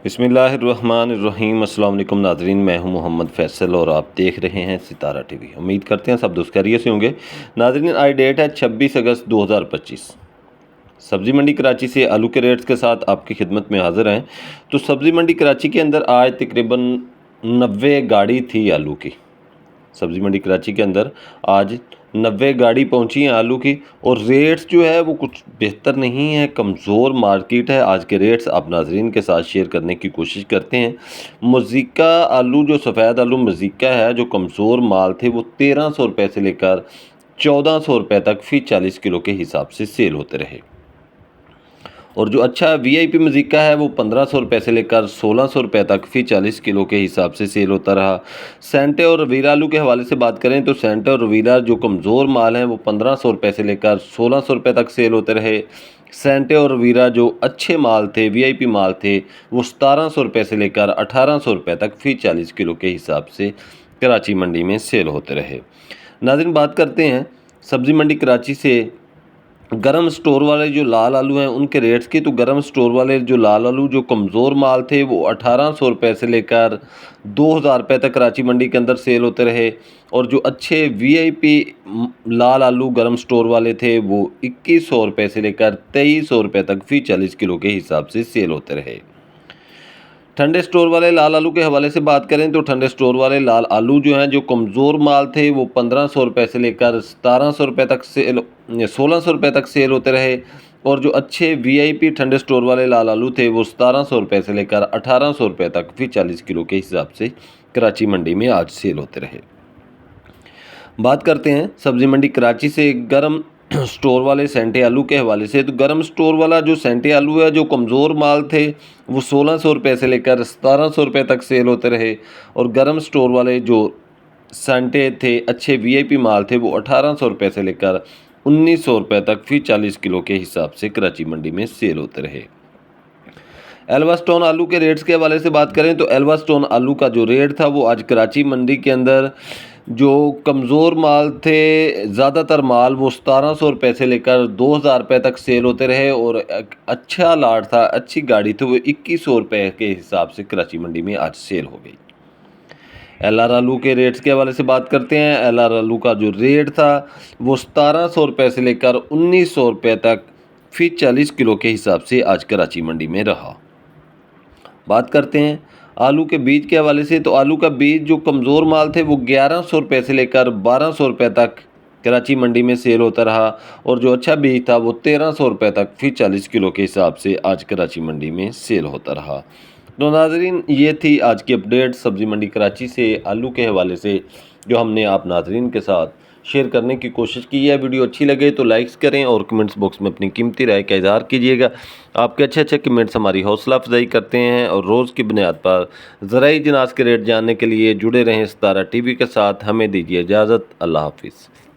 बिस्मिल्लाहिर्रहमानिर्रहीम। अस्सलाम वालेकुम नाज़रीन, मैं हूं मोहम्मद फैसल और आप देख रहे हैं सितारा टीवी। उम्मीद करते हैं सब दोस्त खैरियत से होंगे। नाज़रीन, आज डेट है 26 अगस्त 2025। सब्ज़ी मंडी कराची से आलू के रेट्स के साथ आपकी खिदमत में हाज़िर हैं। तो सब्ज़ी मंडी कराची के अंदर आज तकरीबन 90 गाड़ी थी आलू की। सब्ज़ी मंडी कराची के अंदर आज 90 गाड़ी पहुंची हैं आलू की, और रेट्स जो है वो कुछ बेहतर नहीं है, कमज़ोर मार्केट है। आज के रेट्स आप नाजरीन के साथ शेयर करने की कोशिश करते हैं। मज़ीका आलू, जो सफ़ेद आलू मज़ीका है, जो कमज़ोर माल थे, वो 1300 रुपये से लेकर 1400 रुपये तक फ़ी 40 किलो के हिसाब से सेल होते रहे। और जो अच्छा वीआईपी मज़ीका है वो 1500 रुपये से लेकर 1600 रुपये तक फ़ी 40 किलो के हिसाब से सेल होता रहा। सेंटे और रवीला आलू के हवाले से बात करें तो सेंटे और रवीला जो कमज़ोर माल हैं वो 1500 रुपये से लेकर 1600 रुपये तक सेल होते रहे। सेंटे और रवीला जो अच्छे माल थे, वीआईपी माल थे, वो 1700 रुपये से लेकर 1800 रुपये तक फ़ी 40 किलो के हिसाब से कराची मंडी में सेल होते रहे। नाज़रीन, बात करते हैं सब्ज़ी मंडी कराची से गरम स्टोर वाले जो लाल आलू हैं उनके रेट्स की। तो गरम स्टोर वाले जो लाल आलू जो कमज़ोर माल थे वो 1800 रुपये से लेकर 2000 रुपये तक कराची मंडी के अंदर सेल होते रहे। और जो अच्छे वीआईपी लाल आलू गरम स्टोर वाले थे वो 2100 रुपये से लेकर 2300 रुपये तक फ़ी 40 किलो के हिसाब से सेल होते रहे। ठंडे स्टोर वाले लाल आलू के हवाले से बात करें तो ठंडे स्टोर वाले लाल आलू जो हैं, जो कमज़ोर माल थे, वो 1500 रुपये से लेकर 1700 रुपये तक सेल 1600 रुपये तक सेल होते रहे। और जो अच्छे वीआईपी ठंडे स्टोर वाले लाल आलू थे वो 1700 रुपये से लेकर 1800 रुपये तक फ़ी 40 किलो के हिसाब से कराची मंडी में आज सेल होते रहे। बात करते हैं सब्ज़ी मंडी कराची से गरम स्टोर वाले सेंटे आलू के हवाले से। तो गरम स्टोर वाला जो सेंटे आलू है, जो कमज़ोर माल थे, वो 1600 रुपये से लेकर 1700 रुपये तक सेल होते रहे। और गरम स्टोर वाले जो सेंटे थे, अच्छे वीआईपी माल थे, वो 1800 रुपये से लेकर 1900 रुपये तक फ़ी 40 किलो के हिसाब से कराची मंडी में सेल होते रहे। एल्वा स्टोन आलू के रेट्स के हवाले से बात करें तो एल्वा स्टोन आलू का जो रेट था वो आज कराची मंडी के अंदर जो कमज़ोर माल थे, ज़्यादातर माल वो 1700 रुपये से लेकर 2000 रुपये तक सेल होते रहे। और अच्छा लाट था, अच्छी गाड़ी थी, वो 2100 रुपये के हिसाब से कराची मंडी में आज सेल हो गई। एलआर आलू के रेट्स के हवाले से बात करते हैं। एलआर आलू का जो रेट था वो 1700 रुपये से लेकर 1900 रुपये तक फ़ी 40 किलो के हिसाब से आज कराची मंडी में रहा। बात करते हैं आलू के बीज के हवाले से। तो आलू का बीज जो कमज़ोर माल थे वो 1100 रुपये से लेकर 1200 रुपये तक कराची मंडी में सेल होता रहा। और जो अच्छा बीज था वो 1300 रुपये तक फ़ी 40 किलो के हिसाब से आज कराची मंडी में सेल होता रहा। तो नाजरीन, ये थी आज की अपडेट सब्ज़ी मंडी कराची से आलू के हवाले से, जो हमने आप नाजरीन के साथ शेयर करने की कोशिश की है। वीडियो अच्छी लगे तो लाइक्स करें और कमेंट्स बॉक्स में अपनी कीमती राय का इज़हार कीजिएगा। आपके अच्छे कमेंट्स हमारी हौसला अफजाई करते हैं। और रोज़ की बुनियाद पर ज़राई जिनास के रेट जानने के लिए जुड़े रहें सितारा टीवी के साथ। हमें दीजिए इजाज़त। अल्लाह हाफिज़।